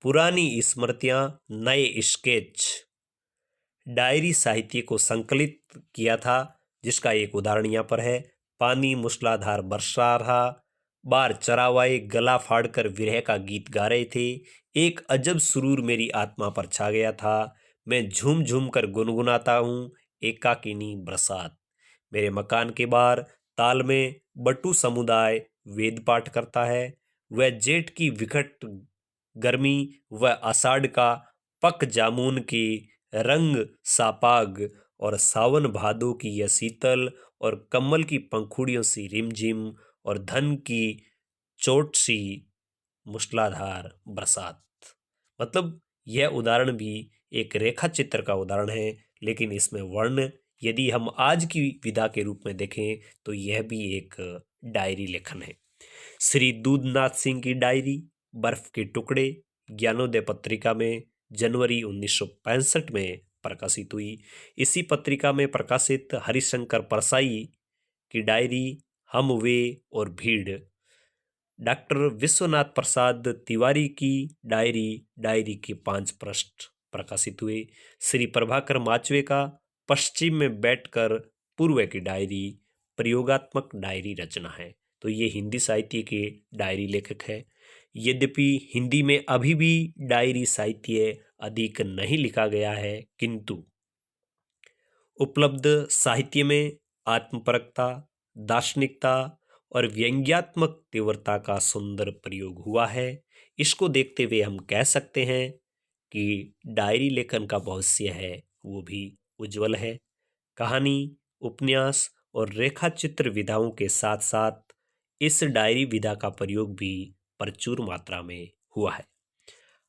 पुरानी स्मृतियां नए स्केच डायरी साहित्य को संकलित किया था, जिसका एक उदाहरण यहाँ पर है। पानी मूसलाधार बरसा रहा, बार चरावाए गला फाड़कर विरह का गीत गा रहे थे। एक अजब सुरूर मेरी आत्मा पर छा गया था। मैं झूम झूम कर गुनगुनाता हूँ, एकाकिनी बरसात। मेरे मकान के बाहर ताल में बटू समुदाय वेद पाठ करता है। वह जेठ की विकट गर्मी, वह आषाढ़ का पक जामुन की रंग सापाग, और सावन भादो की यह शीतल और कमल की पंखुड़ियों सी रिमझिम और धन की चोट सी मूसलाधार बरसात। मतलब यह उदाहरण भी एक रेखा चित्र का उदाहरण है, लेकिन इसमें वर्ण यदि हम आज की विधा के रूप में देखें तो यह भी एक डायरी लेखन है। श्री दूधनाथ सिंह की डायरी बर्फ के टुकड़े ज्ञानोदय पत्रिका में जनवरी 1965 में प्रकाशित हुई। इसी पत्रिका में प्रकाशित हरिशंकर परसाई की डायरी हम वे और भीड़, डॉक्टर विश्वनाथ प्रसाद तिवारी की डायरी डायरी के 5 पृष्ठ प्रकाशित हुए। श्री प्रभाकर माचवे का पश्चिम में बैठकर पूर्व की डायरी प्रयोगात्मक डायरी रचना है। तो ये हिंदी साहित्य के डायरी लेखक है। यद्यपि हिंदी में अभी भी डायरी साहित्य अधिक नहीं लिखा गया है, किंतु उपलब्ध साहित्य में आत्मपरकता, दार्शनिकता और व्यंग्यात्मक तीव्रता का सुंदर प्रयोग हुआ है। इसको देखते हुए हम कह सकते हैं कि डायरी लेखन का भविष्य है वो भी उज्जवल है। कहानी, उपन्यास और रेखाचित्र विधाओं के साथ साथ इस डायरी विधा का प्रयोग भी प्रचुर मात्रा में हुआ है।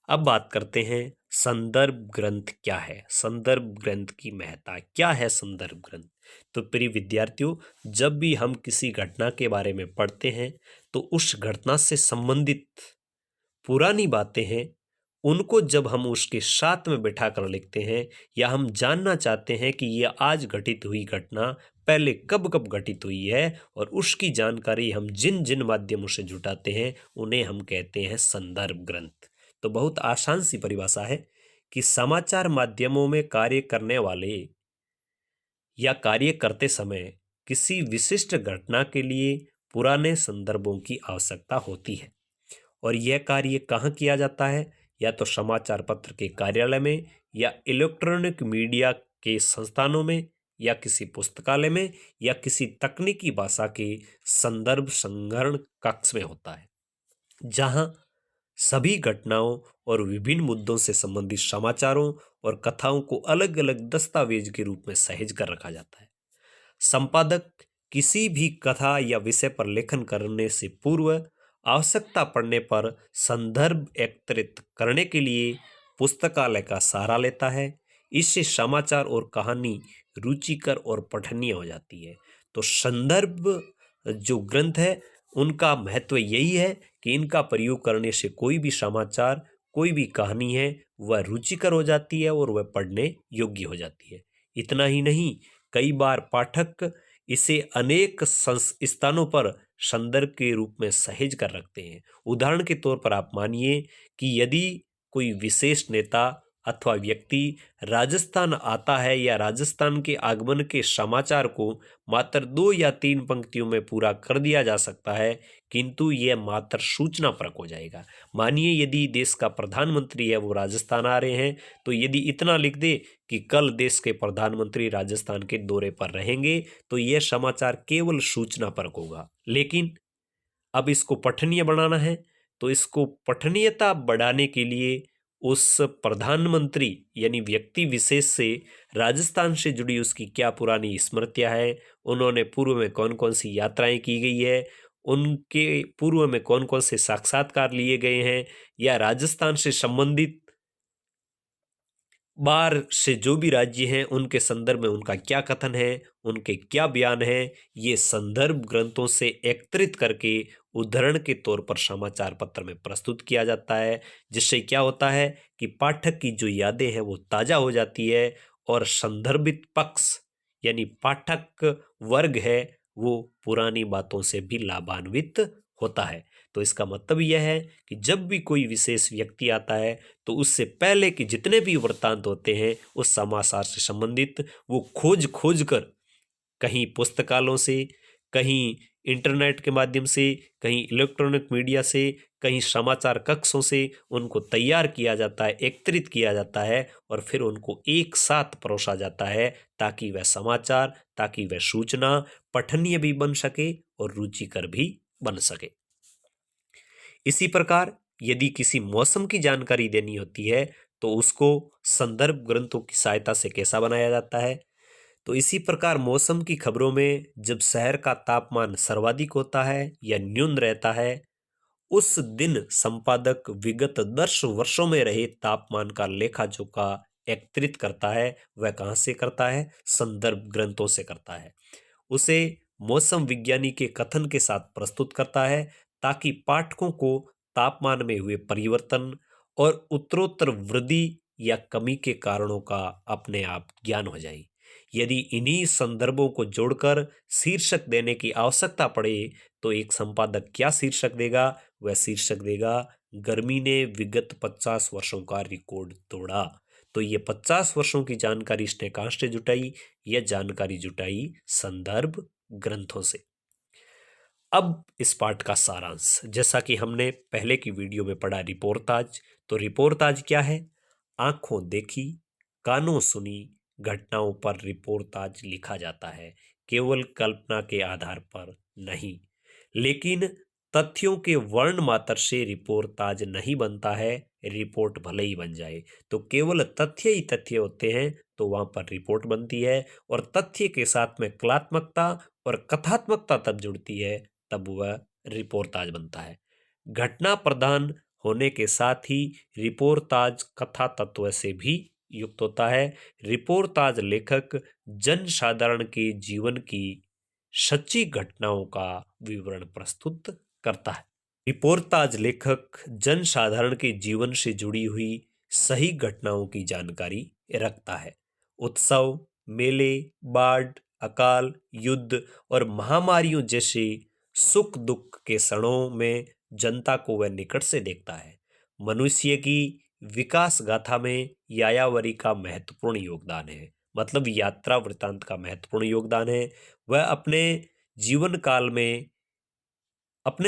अब बात करते हैं संदर्भ ग्रंथ क्या है, संदर्भ ग्रंथ की महत्ता क्या है। संदर्भ ग्रंथ तो प्रिय विद्यार्थियों, जब भी हम किसी घटना के बारे में पढ़ते हैं तो उस घटना से संबंधित पुरानी बातें हैं, उनको जब हम उसके साथ में बैठा कर लिखते हैं या हम जानना चाहते हैं कि यह आज घटित हुई घटना पहले कब कब घटित हुई है और उसकी जानकारी हम जिन जिन माध्यमों से जुटाते हैं उन्हें हम कहते हैं संदर्भ ग्रंथ। तो बहुत आसान सी परिभाषा है कि समाचार माध्यमों में कार्य करने वाले या कार्य करते समय किसी विशिष्ट घटना के लिए पुराने संदर्भों की आवश्यकता होती है। और यह कार्य कहाँ किया जाता है? या तो समाचार पत्र के कार्यालय में या इलेक्ट्रॉनिक मीडिया के संस्थानों में या किसी पुस्तकालय में या किसी तकनीकी भाषा के संदर्भ संग्रहण कक्ष में होता है, जहां सभी घटनाओं और विभिन्न मुद्दों से संबंधित समाचारों और कथाओं को अलग अलग दस्तावेज के रूप में सहेज कर रखा जाता है। संपादक किसी भी कथा या विषय पर लेखन करने से पूर्व आवश्यकता पड़ने पर संदर्भ एकत्रित करने के लिए पुस्तकालय का सहारा लेता है। इससे समाचार और कहानी रुचिकर और पठनीय हो जाती है। तो संदर्भ जो ग्रंथ है उनका महत्व यही है कि इनका प्रयोग करने से कोई भी समाचार, कोई भी कहानी है वह रुचिकर हो जाती है और वह पढ़ने योग्य हो जाती है। इतना ही नहीं, कई बार पाठक इसे अनेक स्थानों पर संदर्भ के रूप में सहेज कर रखते हैं। उदाहरण के तौर पर आप मानिए कि यदि कोई विशेष नेता अथवा व्यक्ति राजस्थान आता है या राजस्थान के आगमन के समाचार को मात्र 2 या 3 पंक्तियों में पूरा कर दिया जा सकता है, किंतु यह मात्र सूचना परक हो जाएगा। मानिए यदि देश का प्रधानमंत्री है वो राजस्थान आ रहे हैं, तो यदि इतना लिख दे कि कल देश के प्रधानमंत्री राजस्थान के दौरे पर रहेंगे, तो यह समाचार केवल सूचना परक होगा। लेकिन अब इसको पठनीय बनाना है, तो इसको पठनीयता बढ़ाने के लिए उस प्रधानमंत्री यानी व्यक्ति विशेष से राजस्थान से जुड़ी उसकी क्या पुरानी स्मृतियां हैं, उन्होंने पूर्व में कौन कौन सी यात्राएं की गई है, उनके पूर्व में कौन कौन से साक्षात्कार लिए गए हैं, या राजस्थान से संबंधित बाहर से जो भी राज्य हैं उनके संदर्भ में उनका क्या कथन है, उनके क्या बयान है, ये संदर्भ ग्रंथों से एकत्रित करके उदाहरण के तौर पर समाचार पत्र में प्रस्तुत किया जाता है। जिससे क्या होता है कि पाठक की जो यादें हैं वो ताजा हो जाती है और संदर्भित पक्ष यानी पाठक वर्ग है वो पुरानी बातों से भी लाभान्वित होता है। तो इसका मतलब यह है कि जब भी कोई विशेष व्यक्ति आता है तो उससे पहले के जितने भी वृत्तांत होते हैं उस समाचार से संबंधित वो खोज खोज कर कहीं पुस्तकालयों से, कहीं इंटरनेट के माध्यम से, कहीं इलेक्ट्रॉनिक मीडिया से, कहीं समाचार कक्षों से उनको तैयार किया जाता है, एकत्रित किया जाता है और फिर उनको एक साथ परोसा जाता है ताकि वह समाचार, ताकि वह सूचना पठनीय भी बन सके और रुचिकर भी बन सके। इसी प्रकार यदि किसी मौसम की जानकारी देनी होती है तो उसको संदर्भ ग्रंथों की सहायता से कैसा बनाया जाता है? तो इसी प्रकार मौसम की खबरों में जब शहर का तापमान सर्वाधिक होता है या न्यून रहता है, उस दिन संपादक विगत 10 वर्षों में रहे तापमान का लेखा जोखा एकत्रित करता है वह कहाँ से करता है? संदर्भ ग्रंथों से करता है। उसे मौसम विज्ञानी के कथन के साथ प्रस्तुत करता है ताकि पाठकों को तापमान में हुए परिवर्तन और उत्तरोत्तर वृद्धि या कमी के कारणों का अपने आप ज्ञान हो जाए। यदि इन्हीं संदर्भों को जोड़कर शीर्षक देने की आवश्यकता पड़े तो एक संपादक क्या शीर्षक देगा? वह शीर्षक देगा, गर्मी ने विगत 50 वर्षों का रिकॉर्ड तोड़ा। तो ये 50 वर्षों की जानकारी इसने कहां से जुटाई? यह जानकारी जुटाई संदर्भ ग्रंथों से। अब इस पाठ का सारांश, जैसा कि हमने पहले की वीडियो में पढ़ा रिपोर्टाज, तो रिपोर्टाज क्या है? आंखों देखी, कानों सुनी घटनाओं पर रिपोर्टाज लिखा जाता है, केवल कल्पना के आधार पर नहीं। लेकिन तथ्यों के वर्ण मात्र से रिपोर्टाज नहीं बनता है, रिपोर्ट भले ही बन जाए। तो केवल तथ्य ही तथ्य होते हैं तो वहां पर रिपोर्ट बनती है, और तथ्य के साथ में कलात्मकता और कथात्मकता तब जुड़ती है तब वह रिपोर्टाज बनता है। घटना प्रधान होने के साथ ही रिपोर्टाज कथा तत्व से भी युक्त होता है। रिपोर्टाज लेखक जन साधारण के जीवन की सच्ची घटनाओं का विवरण प्रस्तुत करता है। रिपोर्टाज लेखक जन साधारण के जीवन से जुड़ी हुई सही घटनाओं की जानकारी रखता है। उत्सव, मेले, बाढ़, अकाल, युद्ध और महामारियों जैसे सुख दुख के क्षणों में जनता को वह निकट से देखता है। मनुष्य की विकास गाथा में यायावरी का महत्वपूर्ण योगदान है, मतलब यात्रा वृत्तांत का महत्वपूर्ण योगदान है। वह अपने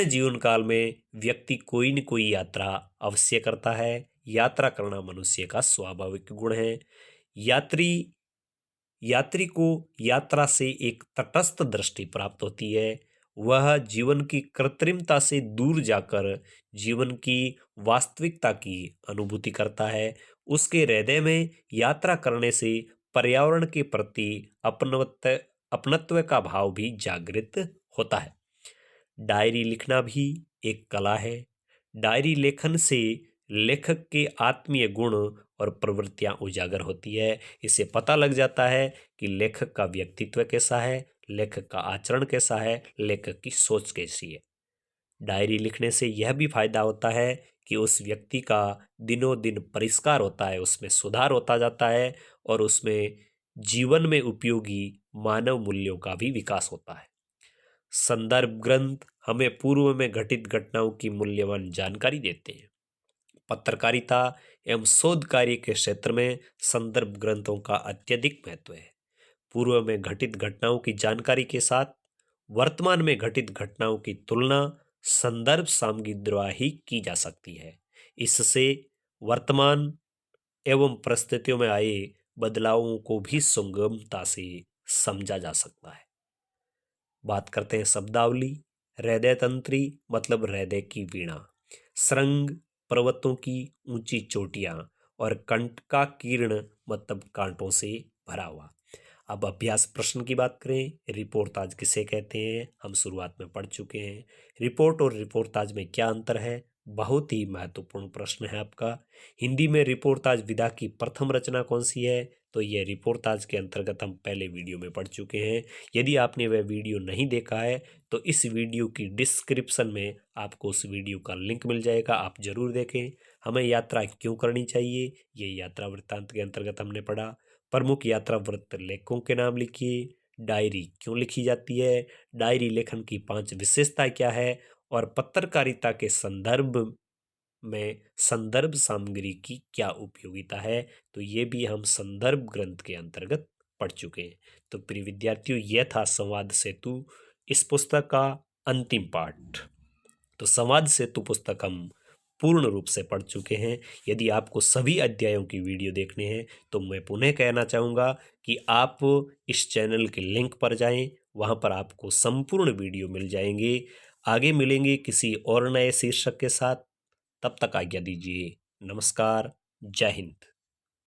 जीवन काल में व्यक्ति कोई न कोई यात्रा अवश्य करता है। यात्रा करना मनुष्य का स्वाभाविक गुण है। यात्री यात्री को यात्रा से एक तटस्थ दृष्टि प्राप्त होती है। वह जीवन की कृत्रिमता से दूर जाकर जीवन की वास्तविकता की अनुभूति करता है। उसके हृदय में यात्रा करने से पर्यावरण के प्रति अपनत्व का भाव भी जागृत होता है। डायरी लिखना भी एक कला है। डायरी लेखन से लेखक के आत्मीय गुण और प्रवृत्तियां उजागर होती है। इससे पता लग जाता है कि लेखक का व्यक्तित्व कैसा है, लेखक का आचरण कैसा है, लेखक की सोच कैसी है। डायरी लिखने से यह भी फायदा होता है कि उस व्यक्ति का दिनों दिन परिष्कार होता है, उसमें सुधार होता जाता है और उसमें जीवन में उपयोगी मानव मूल्यों का भी विकास होता है। संदर्भ ग्रंथ हमें पूर्व में घटित घटनाओं की मूल्यवान जानकारी देते हैं। पत्रकारिता एवं शोध कार्य के क्षेत्र में संदर्भ ग्रंथों का अत्यधिक महत्व है। पूर्व में घटित घटनाओं की जानकारी के साथ वर्तमान में घटित घटनाओं की तुलना संदर्भ सामग्री द्वारा ही की जा सकती है। इससे वर्तमान एवं परिस्थितियों में आए बदलावों को भी सुगमता से समझा जा सकता है। बात करते हैं शब्दावली। हृदय तंत्री मतलब हृदय की वीणा, श्रृंग पर्वतों की ऊंची चोटियां और कंठ का कीर्ण मतलब कांटों से भरा हुआ। अब अभ्यास प्रश्न की बात करें, रिपोर्टाज किसे कहते हैं, हम शुरुआत में पढ़ चुके हैं। रिपोर्ट और रिपोर्टाज में क्या अंतर है? बहुत ही महत्वपूर्ण प्रश्न है आपका। हिंदी में रिपोर्टाज विधा की प्रथम रचना कौन सी है? तो यह रिपोर्टाज के अंतर्गत हम पहले वीडियो में पढ़ चुके हैं। यदि आपने वह वीडियो नहीं देखा है तो इस वीडियो की डिस्क्रिप्शन में आपको उस वीडियो का लिंक मिल जाएगा, आप जरूर देखें। हमें यात्रा क्यों करनी चाहिए, ये यात्रा वृत्तांत के अंतर्गत हमने पढ़ा। प्रमुख यात्रा वृत्त लेखकों के नाम लिखिए। डायरी क्यों लिखी जाती है, डायरी लेखन की 5 विशेषताएं क्या है, और पत्रकारिता के संदर्भ में संदर्भ सामग्री की क्या उपयोगिता है, तो ये भी हम संदर्भ ग्रंथ के अंतर्गत पढ़ चुके हैं। तो प्रिय विद्यार्थियों, यह था संवाद सेतु इस पुस्तक का अंतिम पाठ। तो संवाद सेतु पुस्तक हम पूर्ण रूप से पढ़ चुके हैं। यदि आपको सभी अध्यायों की वीडियो देखने हैं तो मैं पुनः कहना चाहूँगा कि आप इस चैनल के लिंक पर जाएं, वहाँ पर आपको संपूर्ण वीडियो मिल जाएंगे। आगे मिलेंगे किसी और नए शीर्षक के साथ, तब तक आज्ञा दीजिए। नमस्कार, जय हिंद।